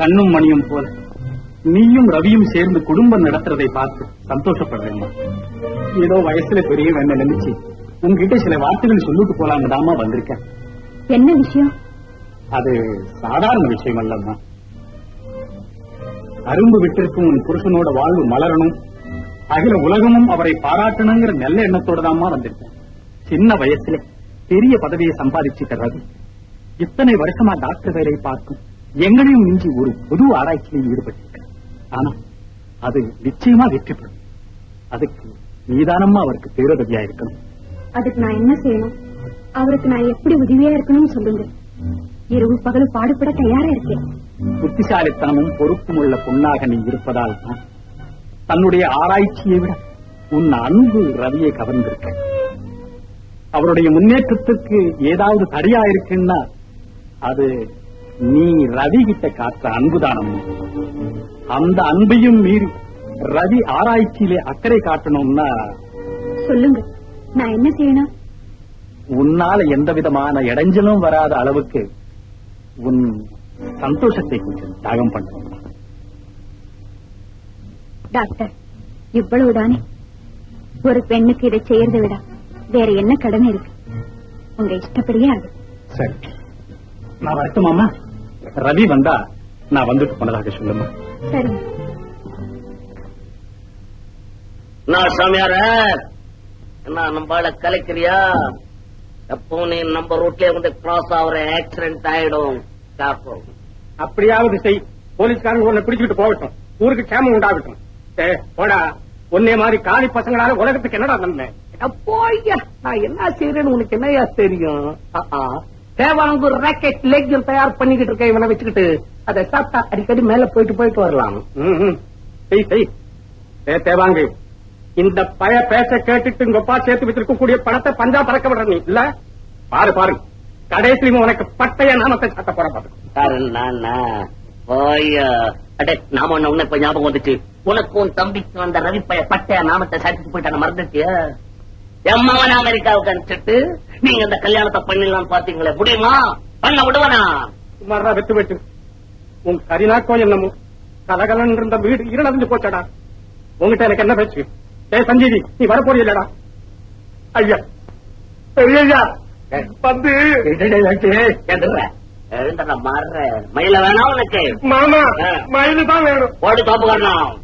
கண்ணும் மணியும் போல நீயும் ரவியும் சேர்ந்து குடும்பம் நடத்துறதை பார்த்து சந்தோஷப்படுறேம்மா. ஏதோ வயசுல பெரிய என்ன நினைச்சு உங்ககிட்ட சில வார்த்தைகள் சொல்லிட்டு போலான்னு தாமா வந்திருக்கேன். என்ன விஷயம்? அது சாதாரண விஷயம் அல்லம்மா. அரும்பு விட்டிருக்கும் உன் புருஷனோட வாழ்வு மலரணும், அகில உலகமும் அவரை பாராட்டணுங்கிற நல்ல எண்ணத்தோட தாமா வந்திருக்கேன். சின்ன வயசுல பெரிய பதவியை சம்பாதிச்சுட்ட ரவி இத்தனை வருஷமா டாக்டர் வேலை பார்க்கும் எங்களையும் மிஞ்சி ஒரு பொது ஆராய்ச்சியில் ஈடுபட்டிருக்க. ஆனா அது நிச்சயமா வெற்றி பெறும். அதுக்கு நீதானமா அவருக்கு பேருதவியா இருக்கணும். அதுக்கு நான் என்ன செய்யணும்? அவருக்கு நான் எப்படி உதவியா இருக்கணும்னு சொல்லுங்க. இரவு பகல் பாடுபட தயாரா இருக்கேன். புத்திசாலித்தனமும் பொறுப்பும் உள்ள பொண்ணாக நீ இருப்பதால் தான் தன்னுடைய ஆராய்ச்சியை விட உன் அன்பு ரவியை கவர்ந்திருக்க. அவருடைய முன்னேற்றத்திற்கு ஏதாவது சரியா இருக்குன்னா அது நீ ரவி கிட்ட காற்ற அன்புதானம். அந்த அன்பையும் மீறி ரவி ஆராய்ச்சியிலே அக்கறை காட்டணும்னா சொல்லுங்க, நான் என்ன செய்யணும்? உன்னால எந்த விதமான இடைஞ்சலும் வராத அளவுக்கு உன் சந்தோஷத்தை கொஞ்சம் தியாகம் பண்ணணும். டாக்டர், இவ்வளவுதானே? ஒரு பெண்ணுக்கு இதை செய்யறதை விட வேற என்ன கடமை இருக்கு? உங்க இஷ்டப்படியே அது. சரி, நான் வரட்டுமாமா? ரவி வந்தா நான் வந்துட்டு போனதாக சொல்லுமா? சரி. நான் சாமியார என்ன நம்பால கலைக்கிறியா? எப்போ நீ நம்ம ரோட்லயே வந்து கிராஸ் ஆகுற ஆக்சிடென்ட் ஆயிடும். அப்படியாவது செய். போலீஸ்காரங்க உன்னை பிடிச்சிட்டு போகட்டும், ஊருக்கு கேமம் உண்டாகட்டும். போடா, ஒன்னே மாதிரி காலி பசங்களால உலகத்துக்கு என்னடா நன்மை? போய்யா, நான் என்ன செய்யறேன்னு உனக்கு என்னையா தெரியும்? தேவாங்க ஒரு ராக்கெட் லெக் தயார் பண்ணிக்கிட்டு இருக்க இவனை வச்சுக்கிட்டு அதை சாப்பிட்டா அடிக்கடி மேல போயிட்டு வரலாம். தேவாங்க, இந்த பய பேச கேட்டுட்டு உங்க அப்பா சேர்த்து வச்சிருக்க கூடிய பணத்தை பஞ்சா பறக்க விடுற நீ இல்ல? பாரு கடைசியும் உனக்கு பட்டைய நாமத்தை சாட்ட போற பாரு. நாம ஒண்ணு இப்ப ஞாபகம் வந்துச்சு. உனக்கும் தம்பிக்கும் அந்த ரவி பைய பட்டைய நாமத்தை சாட்டிட்டு போயிட்டான மறந்துட்டிய? எம்மாவன அமெரிக்காவுக்கு அனுப்பிச்சிட்டு நீங்க இந்த கல்யாணத்தை பண்ணிடலாம் பாத்தீங்களே, முடியுமா? பண்ண விடுவனா? சுமாரா வெட்டு உன் கரிநாக்கோ என்னமோ கலகலன் இருந்த வீடு இருளந்து போச்சடா. உங்ககிட்ட எனக்கு என்ன பேச்சு? சஞ்சீவி, நீ வரப்போறிய இல்லடா? ஐயா பெரிய வந்து மாற மயில வேணா உனக்கு? மாமா, மயிலு தான் வேணும். ஓடு தோப்பு காரணம்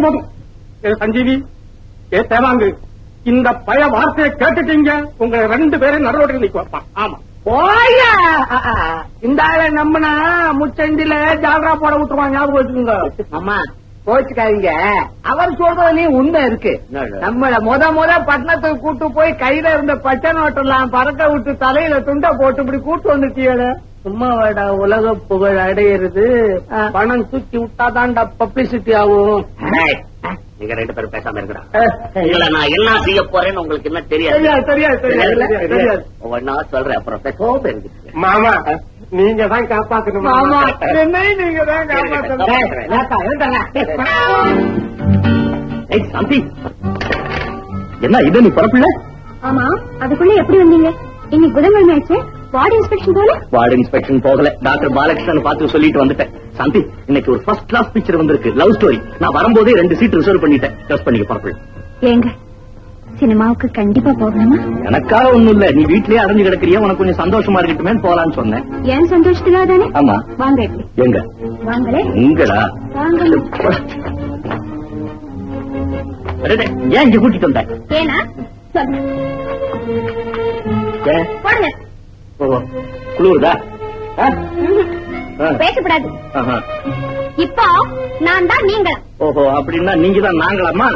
போதும். சஞ்சீவி, தேவாங்கு, இந்த பய வார்த்தையை கேட்டுட்டீங்க, உங்க 2 பேரும் நடுரோட்டில் நிக்க வைப்பான். ஆமா, போயா இந்த ஆளை நம்பினா முச்சண்டில ஜாலரா போட விட்டுருவான். ஞாபகம் வச்சுக்கோங்க. அம்மா கோச்சுக்காதீங்க, அவர் சொல்றது நீ உண்மை இருக்கு. நம்மள முத பட்டணத்துக்கு கூட்டு போய் கையில இருந்த பச்சை நோட்டெல்லாம் பறக்க விட்டு தலையில துண்டை போட்டு இப்படி கூட்டு வந்துட்டீங்க. சும்மா வேடா உலக புகழ் அடையிறது. பணம் தூக்கி விட்டாதான்டா பப்ளிசிட்டி ஆகும். நீங்க 2 பேரும் பேசாம இருக்கிறா. நான் என்ன செய்ய போறேன்னு உங்களுக்கு என்ன தெரியாது. ஒன்னா சொல்றேன், அப்புறம் பேச இருக்கு. மாமா, நீங்க தான் காப்பாத்தணும். மாமா, நீங்க தான் காப்பாத்தணும். என்ன இது, நீ பரப்பில்ல? ஆமா, அதுக்குள்ள எப்படி வந்தீங்க? இன்னைக்கு புதன்கிழமை ஆச்சு. வார்டு இன்ஸ்பெக்ஷன் போல? வார்டு இன்ஸ்பெக்ஷன் போகல, டாக்டர் பாலகிருஷ்ணன் பார்த்து சொல்லிட்டு வந்துட்டேன். சாந்தி, இன்னைக்கு ஒரு ஃபர்ஸ்ட் கிளாஸ் பிக்சர் வந்திருக்கு, லவ் ஸ்டோரி. நான் வரும்போதே 2 சீட் ரிசர்வ் பண்ணிட்டேன். ட்ரெஸ் பண்ணிக்க பரப்பில். ஏங்க, சினிமாவுக்கு கண்டிப்பா போகணுமா? எனக்காக ஒண்ணும் இல்ல, நீ வீட்லயே அடைஞ்சு கிடக்குறியா, உனக்கு கொஞ்சம் சந்தோஷமா இருக்கட்டுமே போலான்னு சொன்னேன். ஏன் சந்தோஷத்துக்காக தானே? ஆமா. வாங்க. எப்படி? எங்க? வாங்களே. உங்களா? ஏன் இங்க கூட்டிட்டு வந்த? ஏனா போடுங்க. குளிருதா? பேசப்படாது. இப்போ நான் தான் நீங்க. ஓஹோ, அப்படின்னா நீங்க தான் நாங்களாமா?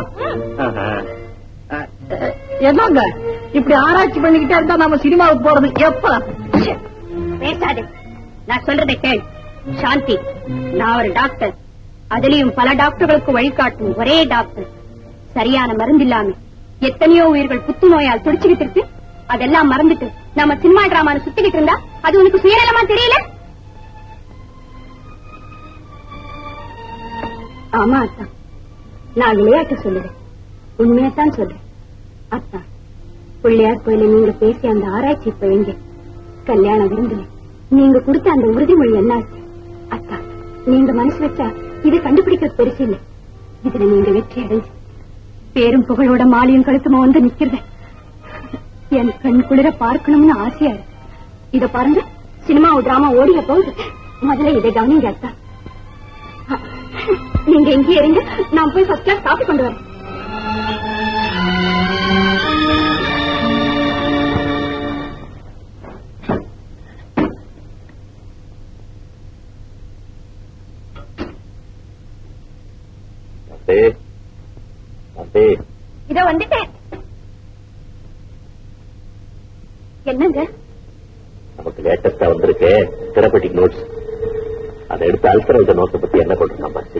என்னங்க இப்படி ஆராய்ச்சி பண்ணிக்கிட்டே இருந்தா நம்ம சினிமாவுக்கு போறது எப்ப? பேசாது, நான் சொல்றதை கேள். சாந்தி, நான் ஒரு டாக்டர். அதுலயும் பல டாக்டர்களுக்கு வழிகாட்டும் ஒரே டாக்டர். சரியான மருந்து இல்லாம எத்தனையோ உயிர்கள் புத்துநோயால் துடிச்சுக்கிட்டு இருக்கு. அதெல்லாம் மறந்துட்டு நம்ம சினிமா டிராமாவை சுத்திக்கிட்டு இருந்தா அது உனக்கு சுயநலமா தெரியல? ஆமா அத்தா, நான் விளையாட்டு சொல்லுறேன், உண்மையத்தான் சொல்றேன். அத்தா, பிள்ளையார் கோயில நீங்க பேசி அந்த ஆராய்ச்சி இப்ப எங்க? கல்யாண விருந்துல நீங்க கொடுத்த அந்த உறுதிமொழி என்ன அக்கா? நீங்க மனசு வச்சா இது கண்டுபிடிக்க பெருசு இல்லை. இதுல நீங்க வெற்றி அடைஞ்சு பேரும் புகழோட மாலையும் கழுத்துமா வந்து நிக்கிறது என் கண் குளிர பார்க்கணும்னு ஆசையா இருக்கு. இத பாருங்க, சினிமா டிராமா ஓடிய போகுது. முதல்ல இதை கவனிங்க அக்கா. நீங்க எங்கே இருங்க, நான் போய் ஃபர்ஸ்ட் கிளாஸ் காப்பி கொண்டு வரேன். இத வந்துட்டேன். என்னங்க நமக்கு லேட்டஸ்டா வந்திருக்கு தெரபட்டிக் நோட்ஸ். அதை எடுத்து அல்சரைசர் நோட்ஸை பத்தி என்ன போட்டுருக்கான் பாரு.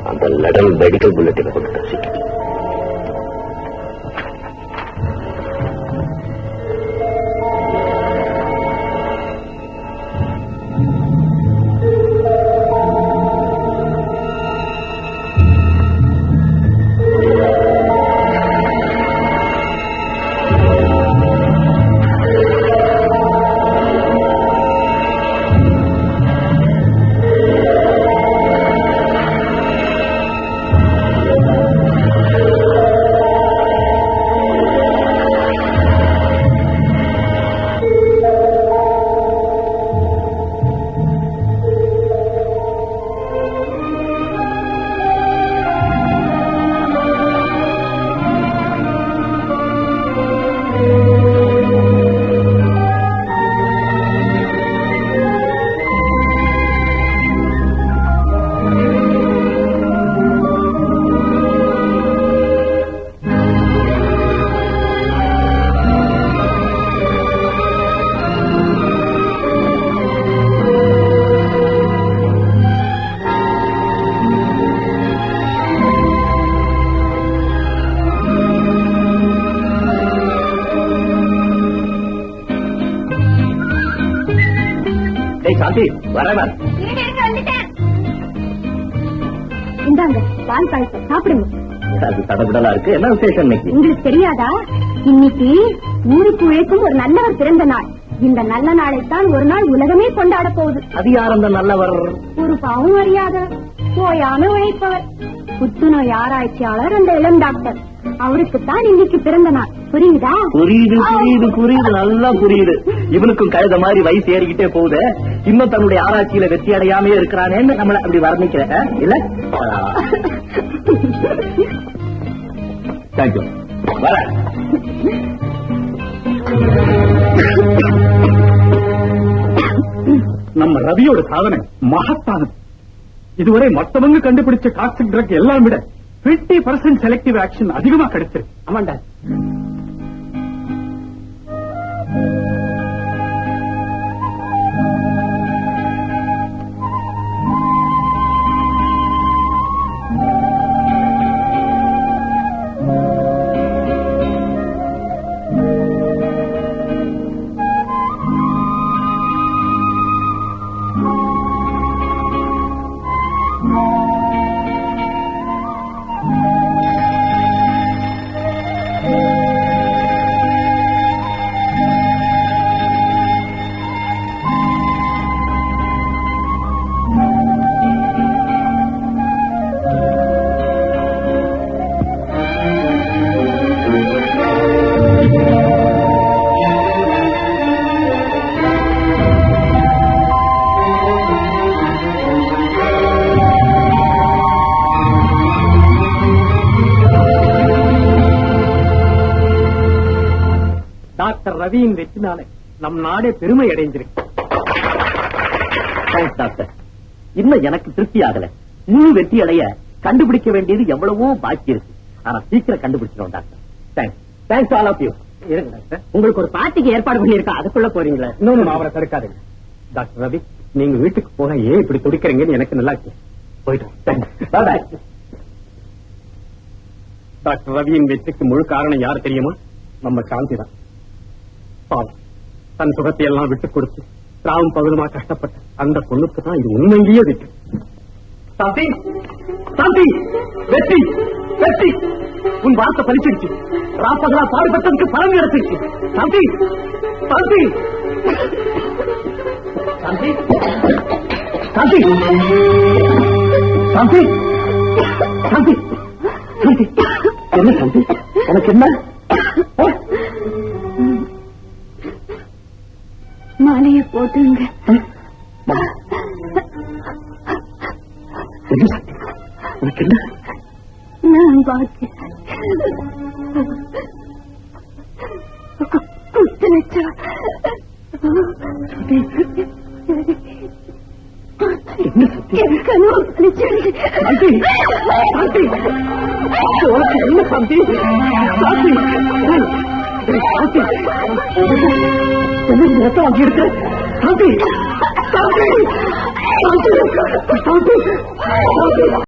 அந்த லெடல் மெடிக்கல் புல்லட்டினை கொண்டு சிக்கி இந்தாங்க பால் பாயசம் சாப்பிடுங்க. அது தடபுடலா இருக்கு. என்ன விசேஷம் இன்னைக்கு? உங்களுக்கு தெரியாதா? இன்னைக்கு ஊருக்கு உழைக்கும் ஒரு நல்லவர் பிறந்த நாள். இந்த நல்ல நாளைத்தான் ஒரு நாள் உலகமே கொண்டாட போகுது. அது யார் அந்த நல்லவர்? ஒரு பாவம் அறியாத போயான உழைப்பவர், புத்துநோய் ஆராய்ச்சியாளர், அந்த இளம் டாக்டர். அவருக்குத்தான் இன்னைக்கு பிறந்த நாள். புரியுதா? புரியுது புரியுது புரியுது, நல்லா புரியுது. இவனுக்கும் கழுத மாதிரி வயசு ஏறிக்கிட்டே போகுது. இன்னும் தன்னுடைய ஆராய்ச்சியில வெற்றி அடையாமே இருக்கிறானேன்னு நம்மள அப்படி வர்ணிக்கிறேன் இல்ல? தேங்க்யூ. வர நம்ம ரவியோட சாதனை மகத்தானது. இதுவரை மத்தவங்க கண்டுபிடிச்ச டாக்ஸிக் ட்ரக் எல்லாம் விட 50% செலக்டிவ் ஆக்ஷன் அதிகமா கிடைச்சிருக்கு. ஆமாண்டா. டாக்டர் ரவியின் வெற்றினால நம் நாடே பெருமை அடைஞ்சிருக்கு. டாக்டர், இன்னும் எனக்கு திருப்தி ஆகல. இன்னும் வெற்றி அடைய கண்டுபிடிக்க வேண்டியது எவ்வளவோ பாக்கி இருக்கு. ஆனா சீக்கிரம் கண்டுபிடிச்சிடும் doctor. Thanks. Thanks all of you. இருங்க டாக்டர், உங்களுக்கு ஒரு பார்ட்டிக்கு ஏற்பாடு பண்ணிருக்கா, அதுக்குள்ள போறீங்களா? இன்னொன்னு அவரை தடுக்காதுங்க. டாக்டர் ரவி, நீங்க வீட்டுக்கு போக ஏன் இப்படி துடிக்கிறீங்கன்னு எனக்கு நல்லா இருக்கு. போயிட்டு டாக்டர் ரவியின் வெற்றிக்கு முழு காரணம் யார் தெரியுமா? நம்ம சாந்தி தான். பாவம், தன் சுகத்தை எல்லாம் விட்டுக் கொடுத்து ராவும் பகுதுமா கஷ்டப்பட்ட அந்த பொண்ணுக்கு தான் இது உண்மையிலேயே வெற்றி. சாந்தி, சாந்தி, வெற்றி, வெற்றி, உன் வார்த்தை பறிச்சிருச்சு. ராப்பகலா பாடுபட்டதுக்கு பலன் கிடைச்சிருச்சு. சாந்தி, சாந்தி, சாந்தி, சாந்தி, சாந்தி, சாந்தி, சாந்தி, என்ன சாந்தி, உனக்கு என்ன? மாலையை போட்டுங்க. என்ன சாந்தி, உனக்கு என்ன? நான் பாக்கி குத்து வச்சா என்ன சாந்தி, சாந்தி, ரத்தம் வாங்கி எடுக்க சாந்தி, சாந்தி, சாந்தி, சாந்தி.